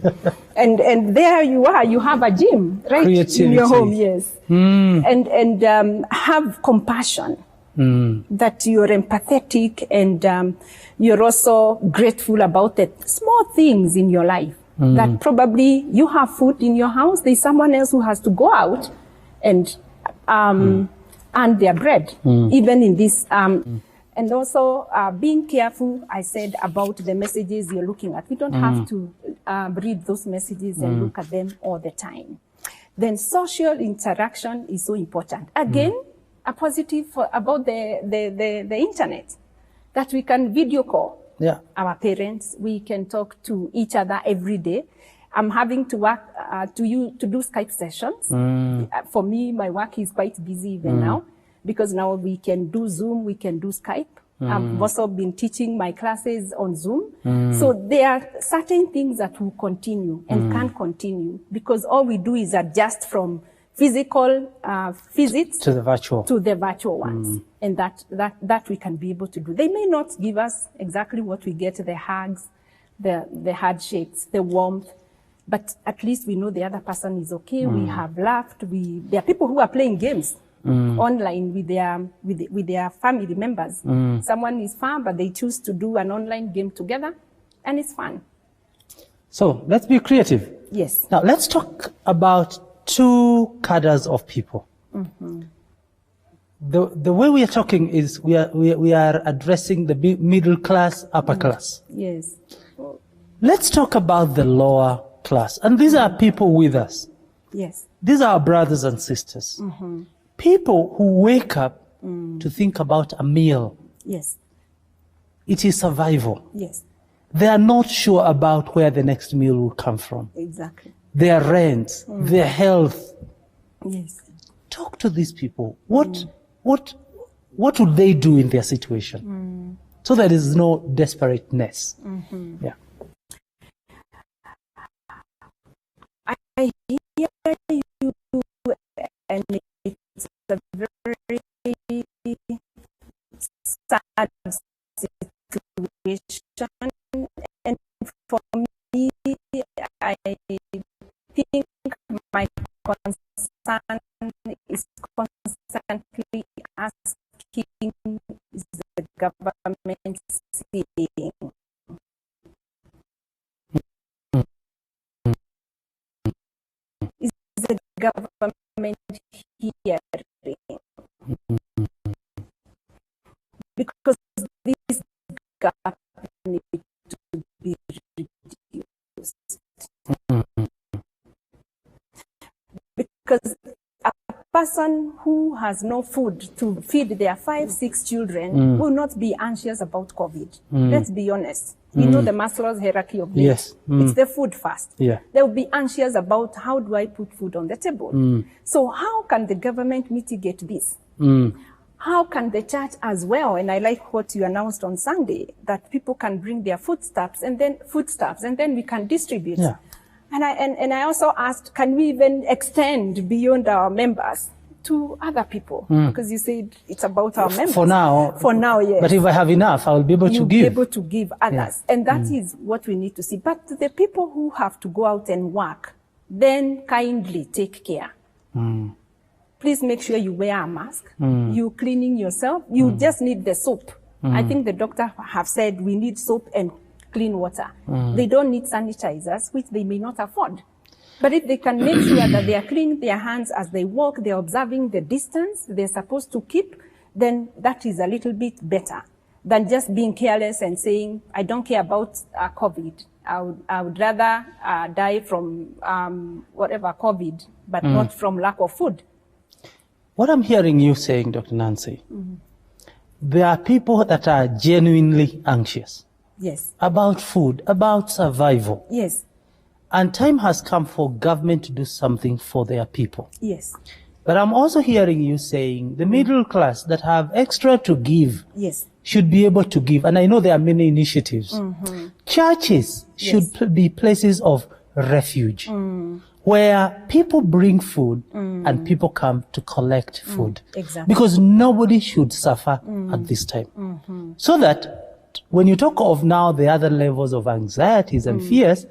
and there you are. You have a gym right in your home. Yes. And have compassion. That you're empathetic and you're also grateful about the small things in your life. That probably you have food in your house, there's someone else who has to go out and earn their bread, even in this. And also being careful, I said, about the messages you're looking at. We don't have to read those messages and look at them all the time. Then social interaction is so important. Again, a positive about the internet, that we can video call our parents. We can talk to each other every day. I'm having to work to do Skype sessions. For me, my work is quite busy even now, because now we can do Zoom, we can do Skype. I've also been teaching my classes on Zoom. So there are certain things that will continue and can continue, because all we do is adjust from physical visits to the virtual ones, and that we can be able to do. They may not give us exactly what we get, the hugs, the handshakes, the warmth, but at least we know the other person is okay. We have laughed. There are people who are playing games online with their family members. Someone is far, but they choose to do an online game together, and it's fun. So let's be creative. Yes. Now let's talk about 2 cadres of people. The way we are talking is we are addressing the middle class, upper class. Yes. Let's talk about the lower class, and these are people with us. Yes. These are our brothers and sisters. People who wake up to think about a meal. Yes. It is survival. Yes. They are not sure about where the next meal will come from. Exactly. Their rent, their health. Yes. Talk to these people. What would they do in their situation? So there is no desperateness. Yeah. I hear you, and it's a very sad situation. And for me, I think my concern is constantly asking, is the government seeing? Is the government hearing? Because this gap needs to be reduced. Because a person who has no food to feed their 5-6 children will not be anxious about COVID. Let's be honest. We know the Maslow's hierarchy of needs. Yes. It's the food first. Yeah. They will be anxious about, how do I put food on the table? So how can the government mitigate this? How can the church as well? And I like what you announced on Sunday, that people can bring their foodstuffs and then we can distribute. Yeah. And I also asked, can we even extend beyond our members to other people? Because you said it's about our members. For now, yes. But if I have enough, I will be able to give. You'll be able to give others. Yeah. And that is what we need to see. But the people who have to go out and work, then kindly take care. Please make sure you wear a mask. You cleaning yourself. You just need the soap. I think the doctor have said we need soap and clean water. They don't need sanitizers, which they may not afford. But if they can make sure that they are cleaning their hands as they walk, they're observing the distance they're supposed to keep, then that is a little bit better than just being careless and saying, I don't care about COVID. I would rather die from whatever COVID, but not from lack of food. What I'm hearing you saying, Dr. Nancy, there are people that are genuinely anxious. Yes. About food, about survival. Yes. And time has come for government to do something for their people. Yes. But I'm also hearing you saying the middle class that have extra to give Yes. should be able to give. And I know there are many initiatives. Churches should be places of refuge where people bring food and people come to collect food. Exactly. Because nobody should suffer at this time. So that when you talk of now the other levels of anxieties and fears,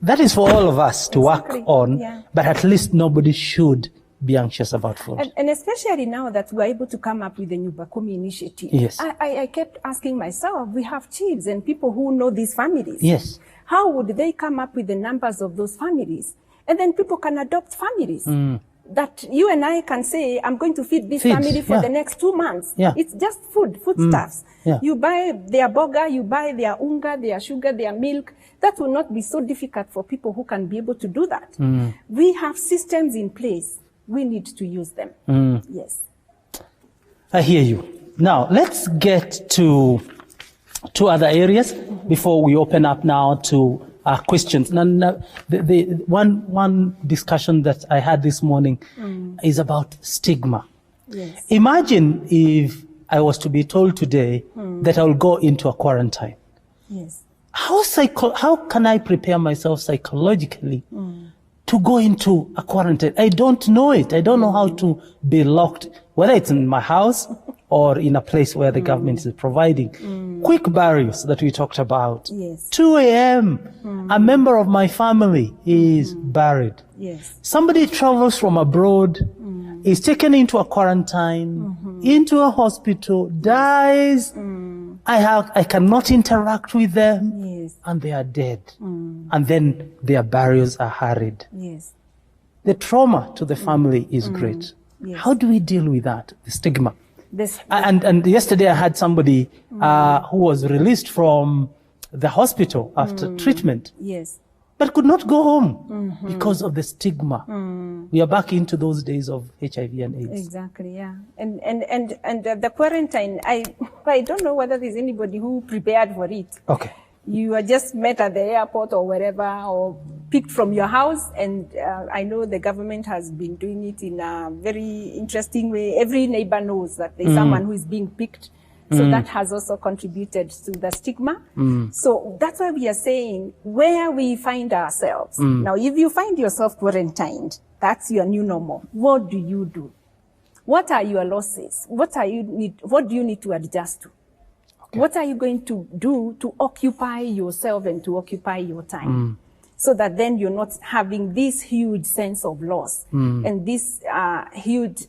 that is for all of us to work on, but at least nobody should be anxious about food. And especially now that we're able to come up with the Nyumba Kumi initiative. Yes. I kept asking myself, we have chiefs and people who know these families. Yes. How would they come up with the numbers of those families? And then people can adopt families. That you and I can say, I'm going to feed this family for the next 2 months. It's just foodstuffs. You buy their boga, you buy their unga, their sugar, their milk. That will not be so difficult for people who can be able to do that. We have systems in place. We need to use them. Yes. I hear you. Now, let's get to other areas before we open up now to questions. And the one discussion that I had this morning is about stigma. Yes. Imagine if I was to be told today that I will go into a quarantine. Yes. How can I prepare myself psychologically to go into a quarantine? I don't know it. I don't know how to be locked, whether it's in my house or in a place where the government is providing. Quick barriers that we talked about. Yes. 2 a.m., a member of my family is buried. Yes. Somebody travels from abroad, is taken into a quarantine, into a hospital, dies. I cannot interact with them. Yes. And they are dead. And then their burials are hurried. Yes. The trauma to the family is great. Yes. How do we deal with that, the stigma? This, And yesterday I had somebody who was released from the hospital after treatment, yes. but could not go home because of the stigma. We are back into those days of HIV and AIDS. Exactly, yeah. And the quarantine, I don't know whether there's anybody who prepared for it. Okay. You are just met at the airport or wherever, or picked from your house. And I know the government has been doing it in a very interesting way. Every neighbor knows that there's someone who is being picked. So that has also contributed to the stigma. So that's why we are saying where we find ourselves. Now, if you find yourself quarantined, that's your new normal. What do you do? What are your losses? What do you need to adjust to? Okay. What are you going to do to occupy yourself and to occupy your time? So that then you're not having this huge sense of loss and this huge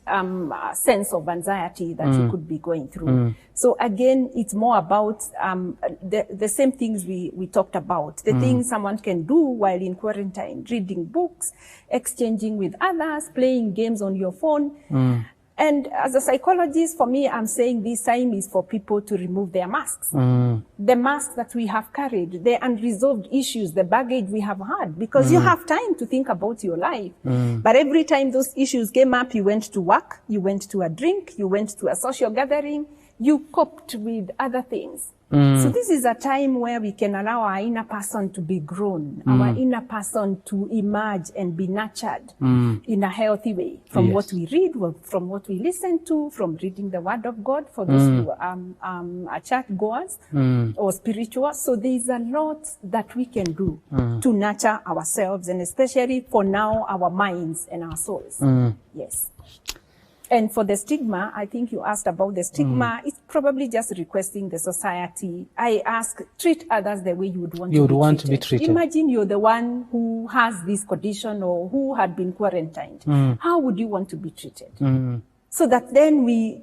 sense of anxiety that you could be going through. So again, it's more about the same things we talked about, the things someone can do while in quarantine: reading books, exchanging with others, playing games on your phone. And as a psychologist, for me, I'm saying this time is for people to remove their masks. The masks that we have carried, the unresolved issues, the baggage we have had, because you have time to think about your life. But every time those issues came up, you went to work, you went to a drink, you went to a social gathering, you coped with other things. So this is a time where we can allow our inner person to be grown, our inner person to emerge and be nurtured in a healthy way from what we read, from what we listen to, from reading the Word of God for those who are church goers or spiritual. So there is a lot that we can do to nurture ourselves, and especially for now, our minds and our souls. Yes. And for the stigma, I think you asked about the stigma. It's probably just requesting the society. I ask, treat others the way you would want to be treated. Imagine you're the one who has this condition or who had been quarantined. How would you want to be treated? So that then we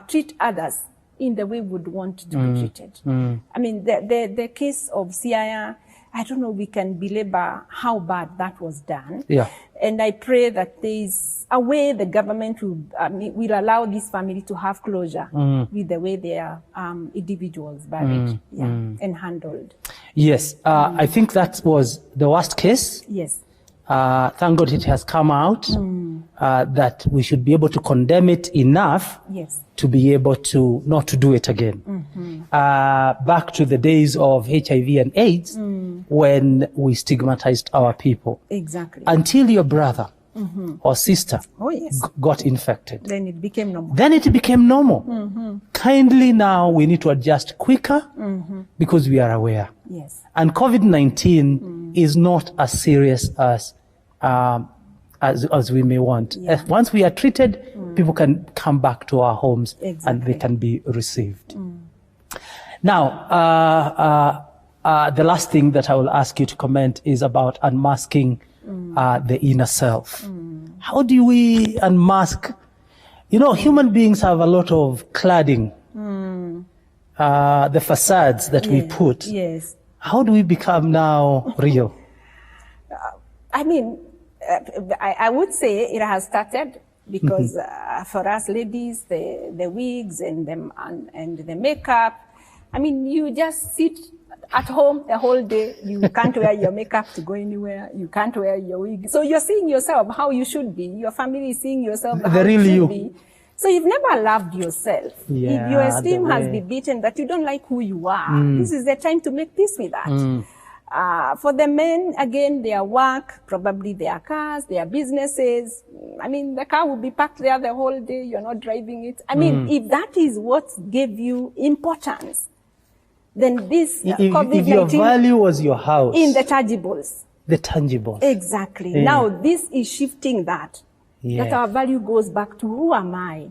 treat others in the way we would want to be treated. I mean, the case of Siaya, I don't know, we can belabor how bad that was done. Yeah. And I pray that there is a way the government will allow this family to have closure with the way their individuals buried and handled. Yes, I think that was the worst case. Yes. Thank God it has come out that we should be able to condemn it enough to be able to not to do it again. Back to the days of HIV and AIDS when we stigmatized our people. Exactly. Until your brother or sister got infected. Then it became normal. Kindly now we need to adjust quicker because we are aware. Yes. And COVID-19 is not as serious as we may want. Yeah. Once we are treated, people can come back to our homes and they can be received. Now, the last thing that I will ask you to comment is about unmasking the inner self. How do we unmask? You know, human beings have a lot of cladding, the facades that we put. Yes. How do we become now real? I mean, I would say it has started because for us ladies, the wigs and the makeup, I mean, you just sit at home the whole day. You can't wear your makeup to go anywhere. You can't wear your wig. So you're seeing yourself how you should be. Your family is seeing yourself how you should be. So you've never loved yourself. Yeah, if your esteem has been beaten, that you don't like who you are, this is the time to make peace with that. For the men, again, their work, probably their cars, their businesses. I mean, the car will be parked there the whole day. You're not driving it. I mean, if that is what gave you importance, then this COVID-19... If your value was your house... In the tangibles. The tangibles. Exactly. Yeah. Now, this is shifting that. That our value goes back to who am I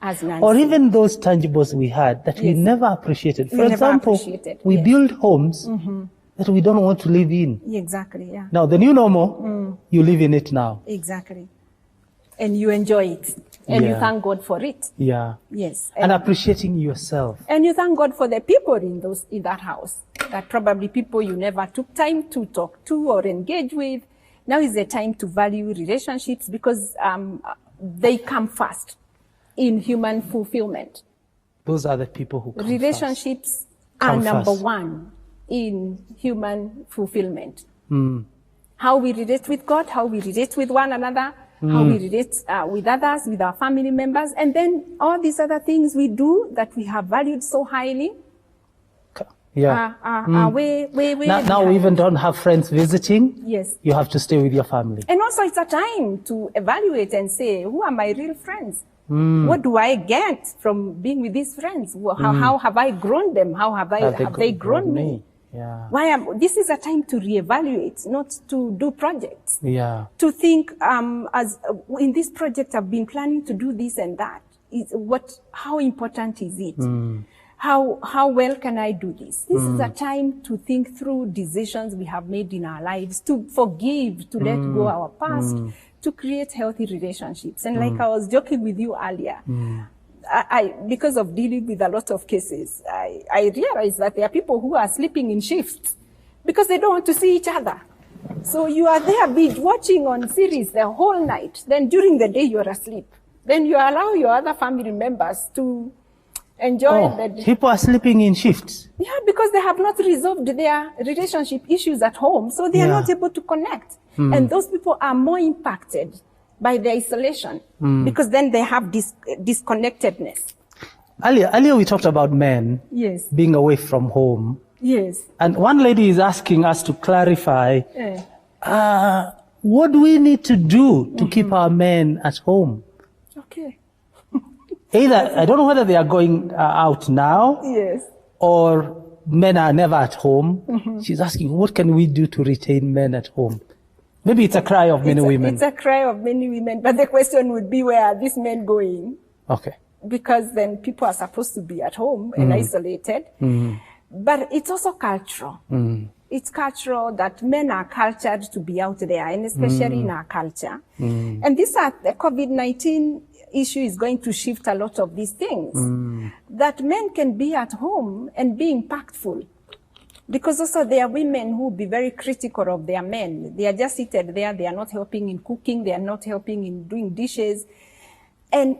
as Nancy. Or even those tangibles we had that we never appreciated. For example, we build homes that we don't want to live in. Exactly, yeah. Now, the new normal, you live in it now. Exactly. And you enjoy it. And you thank God for it. Yeah. Yes. And appreciating yourself. And you thank God for the people in that house. That probably people you never took time to talk to or engage with. Now is the time to value relationships because they come first in human fulfillment. Those are the people who come Relationships first. are number one in human fulfillment. How we relate with God, how we relate with one another, how we relate with others, with our family members, and then all these other things we do that we have valued so highly. Now we even don't have friends visiting. Yes. You have to stay with your family. And also it's a time to evaluate and say, who are my real friends? What do I get from being with these friends? How have I grown them? How have they grown me? Yeah. This is a time to reevaluate, not to do projects. Yeah. To think, in this project I've been planning to do this and that. How important is it? How well can I do this? This is a time to think through decisions we have made in our lives, to forgive, to let go our past, to create healthy relationships. And like I was joking with you earlier, because of dealing with a lot of cases, I realized that there are people who are sleeping in shifts because they don't want to see each other. So you are there watching on series the whole night. Then during the day you are asleep. Then you allow your other family members to enjoy people are sleeping in shifts. Yeah, because they have not resolved their relationship issues at home, so they are not able to connect. And those people are more impacted by the isolation because then they have this disconnectedness. Earlier we talked about men being away from home. Yes. And one lady is asking us to clarify, what do we need to do to keep our men at home? Okay. Either, I don't know whether they are going out now, or men are never at home. She's asking, what can we do to retain men at home? Maybe it's a cry of many women. It's a cry of many women, but the question would be, where are these men going? Okay. Because then people are supposed to be at home and isolated. But it's also cultural. It's cultural that men are cultured to be out there, and especially in our culture. And the COVID-19 issue is going to shift a lot of these things. That men can be at home and be impactful. Because also there are women who will be very critical of their men. They are just seated there. They are not helping in cooking. They are not helping in doing dishes. And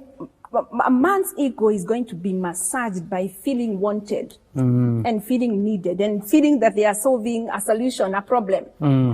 a man's ego is going to be massaged by feeling wanted and feeling needed and feeling that they are solving a solution, a problem.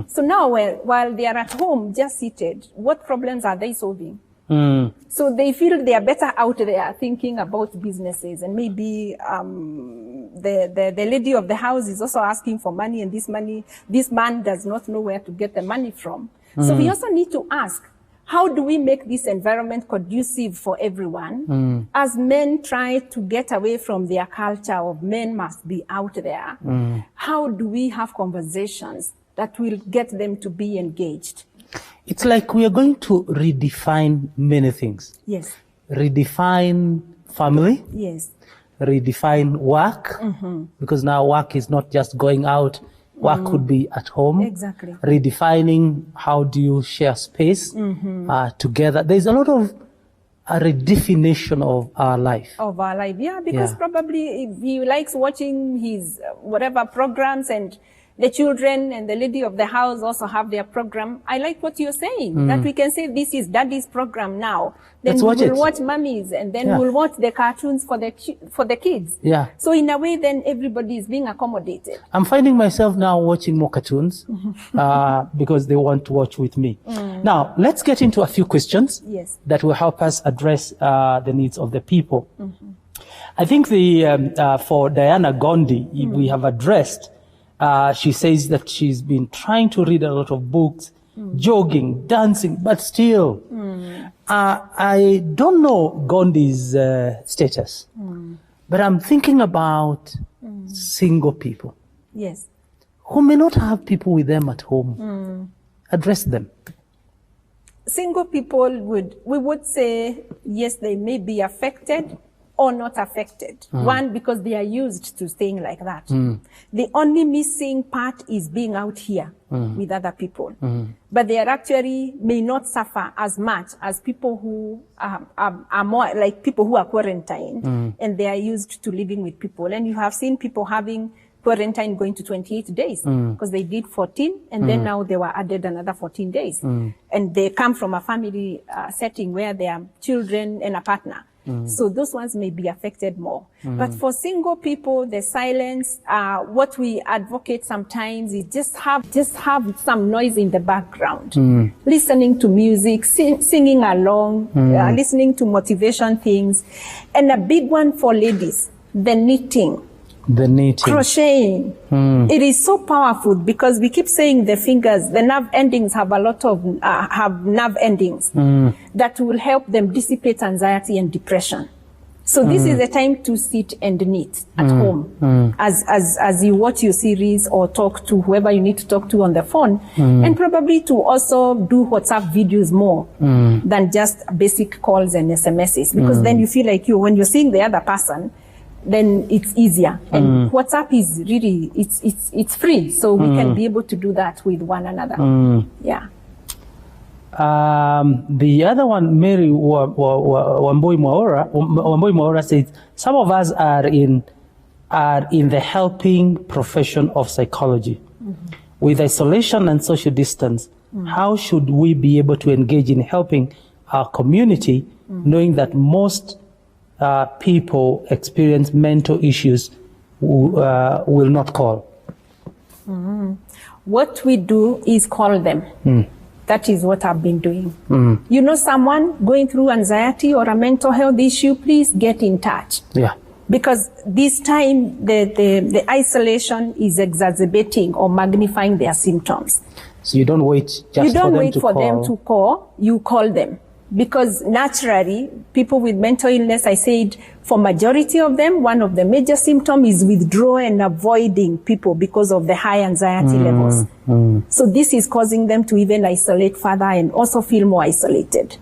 So now while they are at home just seated, what problems are they solving? So they feel they are better out there thinking about businesses, and maybe the lady of the house is also asking for money, and this man does not know where to get the money from. So we also need to ask, how do we make this environment conducive for everyone as men try to get away from their culture of men must be out there? How do we have conversations that will get them to be engaged? It's like we are going to redefine many things. Yes. Redefine family. Yes. Redefine work. Because now work is not just going out. Work could be at home. Exactly. Redefining how do you share space together. There's a lot of a redefinition of our life. Of our life, yeah, because probably if he likes watching his whatever programs, and the children and the lady of the house also have their program. I like what you're saying, that we can say this is daddy's program now. Then we'll watch mummies, and then we'll watch the cartoons for the kids. Yeah. So in a way, then everybody is being accommodated. I'm finding myself now watching more cartoons because they want to watch with me. Now, let's get into a few questions that will help us address the needs of the people. I think for Diana Gondi, we have addressed. She says that she's been trying to read a lot of books, jogging, dancing, but still, I don't know Gondi's status, but I'm thinking about single people. Yes. Who may not have people with them at home. Address them. Single people we would say, yes, they may be affected or not affected. One, because they are used to staying like that. The only missing part is being out here with other people. But they are actually may not suffer as much as people who are more like people who are quarantined and they are used to living with people. And you have seen people having quarantine going to 28 days because they did 14 and then now they were added another 14 days. And they come from a family setting where there are children and a partner. So those ones may be affected more. But for single people, the silence, what we advocate sometimes is just have some noise in the background. Listening to music, singing along, listening to motivation things. And a big one for ladies, the knitting. The knitting. Crocheting. It is so powerful because we keep saying the fingers, the nerve endings have a lot of, have nerve endings that will help them dissipate anxiety and depression. So this is the time to sit and knit at home as you watch your series or talk to whoever you need to talk to on the phone, and probably to also do WhatsApp videos more than just basic calls and SMSs, because then you feel like when you're seeing the other person, then it's easier. And WhatsApp is really, it's free. So we can be able to do that with one another. Yeah. The other one, Mary Wambui Mwaura says, some of us are in the helping profession of psychology. With isolation and social distance, how should we be able to engage in helping our community, knowing that most people experience mental issues will not call? What we do is call them. That is what I've been doing. You know someone going through anxiety or a mental health issue, please get in touch. Yeah. Because this time the isolation is exacerbating or magnifying their symptoms. So you don't wait just for them to call. You don't wait for them to call, you call them. Because naturally, people with mental illness, I said, for majority of them, one of the major symptoms is withdrawal and avoiding people because of the high anxiety levels. So this is causing them to even isolate further and also feel more isolated.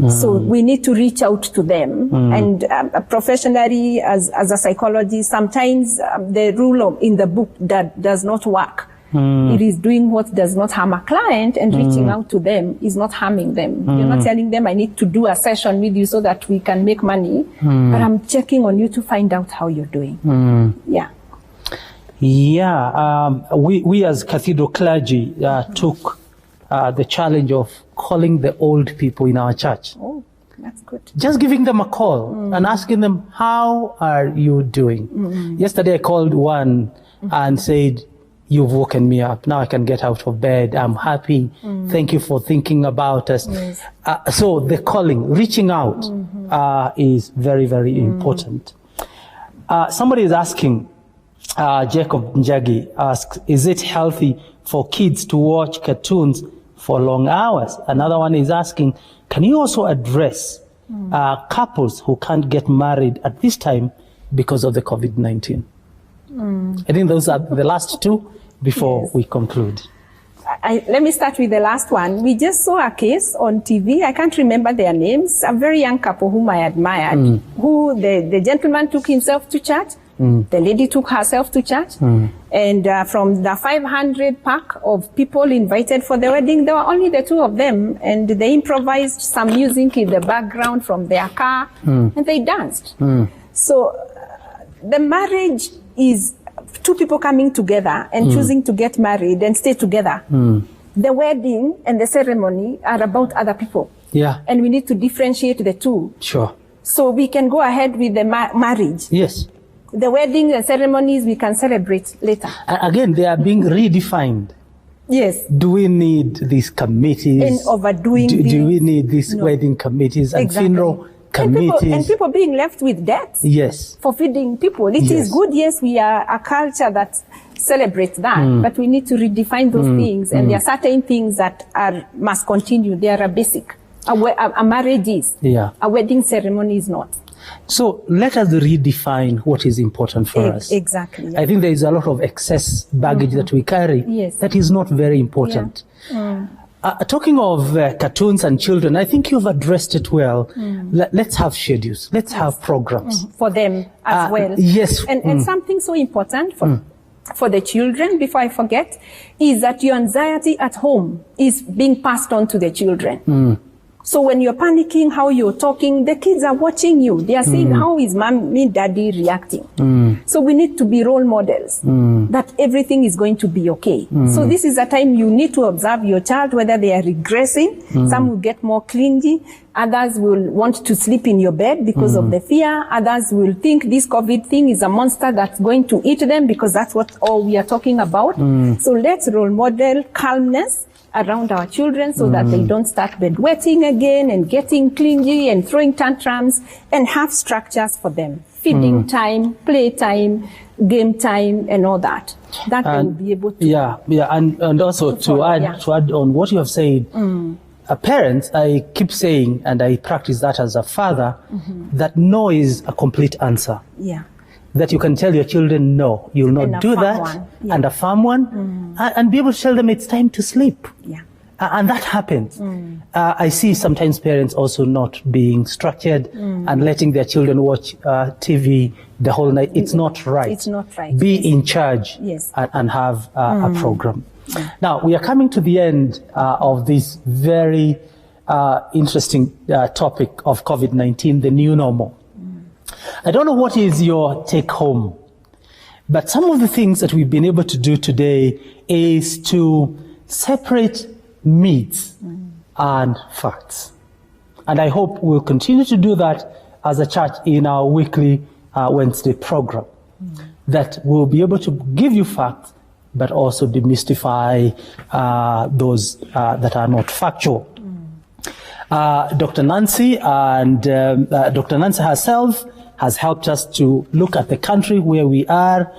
So we need to reach out to them. And professionally, as a psychologist, sometimes the rule in the book that does not work. It is doing what does not harm a client, and reaching out to them is not harming them. You're not telling them, I need to do a session with you so that we can make money, but I'm checking on you to find out how you're doing. Yeah. Yeah, we as Cathedral clergy took the challenge of calling the old people in our church. Oh, that's good. Just giving them a call and asking them, how are you doing? Yesterday I called one and said, you've woken me up. Now I can get out of bed. I'm happy. Thank you for thinking about us. Yes. So the calling, reaching out is very, very important. Somebody is asking, Jacob Njagi asks, is it healthy for kids to watch cartoons for long hours? Another one is asking, can you also address couples who can't get married at this time because of the COVID-19? I think those are the last two before we conclude. Let me start with the last one. We just saw a case on TV. I can't remember their names. A very young couple whom I admired, who the gentleman took himself to church. The lady took herself to church. And from the 500 pack of people invited for the wedding, there were only the two of them. And they improvised some music in the background from their car. And they danced. So the marriage is two people coming together and choosing to get married and stay together. The wedding and the ceremony are about other people. Yeah. And we need to differentiate the two. Sure. So we can go ahead with the marriage. Yes. The wedding and ceremonies we can celebrate later. Again, they are being redefined. Yes. Do we need these committees? And overdoing do we need these wedding committees and funeral committees? And people being left with debts. Yes. For feeding people. It is good, yes, we are a culture that celebrates that, but we need to redefine those things. And there are certain things that must continue. They are a basic. A marriage is. Yeah. A wedding ceremony is not. So let us redefine what is important for us. Exactly. Yeah. I think there is a lot of excess baggage that we carry that is not very important. Yeah. Talking of cartoons and children, I think you've addressed it well. Let's have schedules. Let's have programs. For them as well. Yes. And something so important for the children, before I forget, is that your anxiety at home is being passed on to the children. So when you're panicking, how you're talking, the kids are watching you. They are saying, how is mommy, daddy reacting? So we need to be role models that everything is going to be okay. So this is a time you need to observe your child, whether they are regressing. Some will get more clingy. Others will want to sleep in your bed because of the fear. Others will think this COVID thing is a monster that's going to eat them because that's what all we are talking about. So let's role model calmness around our children so that they don't start bedwetting again and getting clingy and throwing tantrums, and have structures for them. Feeding time, play time, game time, and all that. That they will be able to. Yeah, and also to add on what you have said, parents, I keep saying, and I practice that as a father, that no is a complete answer. Yeah. That you can tell your children, no, you'll not do that, and a firm one, and be able to tell them it's time to sleep. Yeah. And that happens. I see sometimes parents also not being structured and letting their children watch TV the whole night. It's not right. It's not right. Be in charge and have a program. Now, we are coming to the end of this very interesting topic of COVID-19, the new normal. I don't know what is your take home, but some of the things that we've been able to do today is to separate myths and facts. And I hope we'll continue to do that as a church in our weekly Wednesday program, that we'll be able to give you facts, but also demystify those that are not factual. Dr. Nancy and Dr. Nancy herself has helped us to look at the country where we are,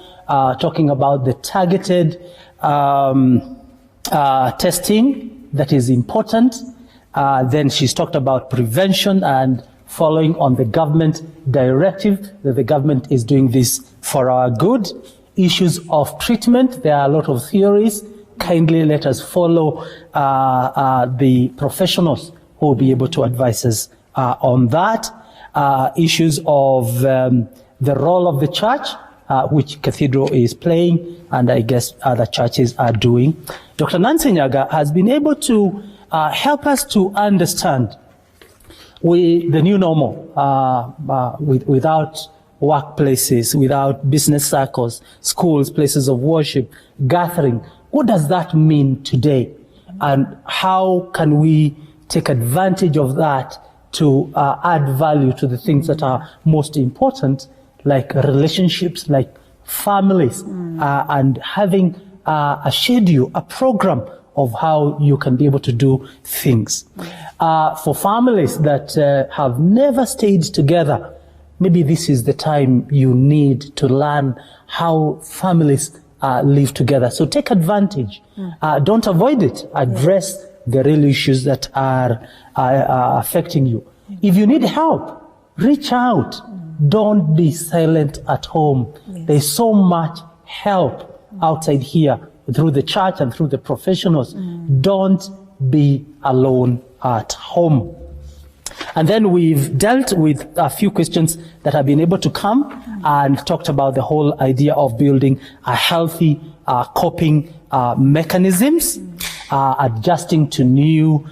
talking about the targeted testing that is important. Then she's talked about prevention and following on the government directive that the government is doing this for our good. Issues of treatment, there are a lot of theories. Kindly let us follow the professionals who will be able to advise us on that. Issues of the role of the church, which Cathedral is playing, and I guess other churches are doing. Dr. Nancy Nyaga has been able to help us to understand the new normal without workplaces, without business circles, schools, places of worship, gathering. What does that mean today? And how can we take advantage of that to add value to the things that are most important, like relationships, like families, and having a schedule, a program of how you can be able to do things. For families that have never stayed together, maybe this is the time you need to learn how families live together. So take advantage. Don't avoid it. Address the real issues that are affecting you. If you need help, reach out. Don't be silent at home. There's so much help outside here through the church and through the professionals. Don't be alone at home. And then we've dealt with a few questions that have been able to come and talked about the whole idea of building a healthy coping mechanisms, adjusting to new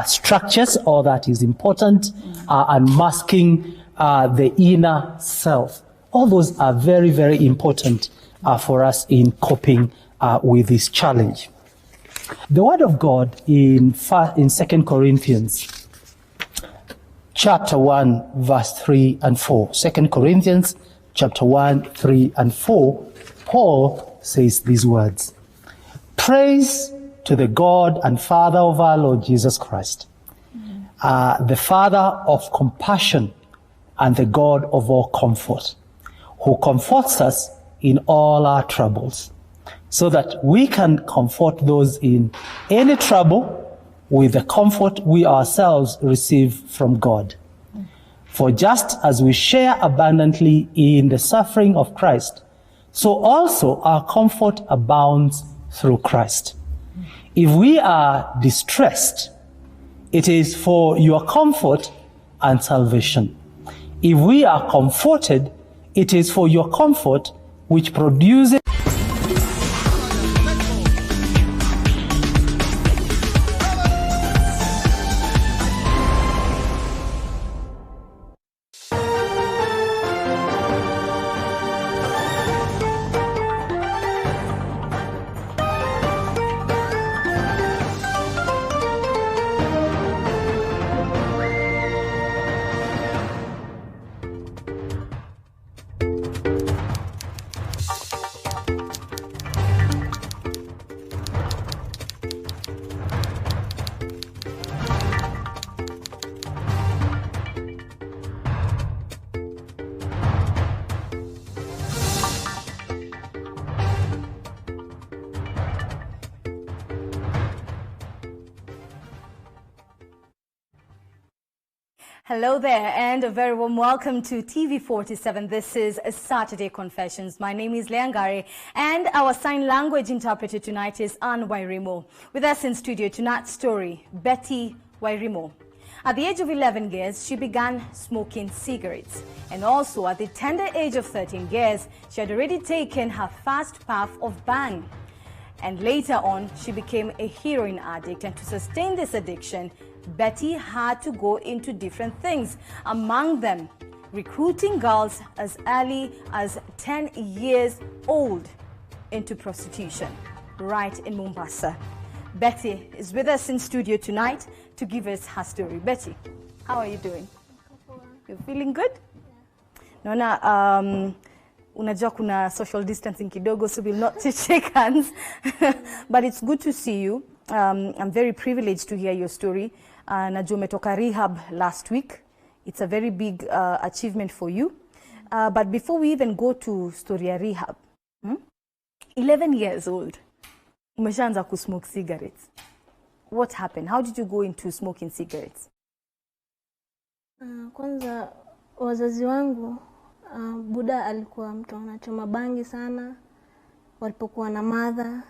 structures, all that is important, and masking the inner self. All those are very, very important for us in coping with this challenge. The Word of God in 2 Corinthians chapter 1, verse 3 and 4. 2 Corinthians chapter 1, 3 and 4, Paul says these words: Praise to the God and Father of our Lord Jesus Christ, the Father of compassion and the God of all comfort, who comforts us in all our troubles, so that we can comfort those in any trouble with the comfort we ourselves receive from God. For just as we share abundantly in the suffering of Christ, so also our comfort abounds through Christ. If we are distressed, it is for your comfort and salvation. If we are comforted, it is for your comfort, which produces Hello there and a very warm welcome to TV47. This is Saturday Confessions. My name is Leangari and our sign language interpreter tonight is Anne Wairimo. With us in studio tonight's story, Betty Wairimo. At the age of 11 years, she began smoking cigarettes. And also at the tender age of 13 years, she had already taken her first puff of bang. And later on, she became a heroin addict. And to sustain this addiction, Betty had to go into different things, among them recruiting girls as early as 10 years old into prostitution, right in Mombasa. Betty is with us in studio tonight to give us her story. Betty, how are you doing? You feeling good? Naona unajua kuna social distancing kidogo, so we'll not shake hands. But it's good to see you. I'm very privileged to hear your story. Najua umetoka rehab last week. It's a very big achievement for you. But before we even go to story ya rehab, 11 years old, umeshaanza kusmoke cigarettes. What happened? How did you go into smoking cigarettes? Kwanza wazazi wangu, buda alikuwa mtu anachoma bangi sana walipokuwa na madha.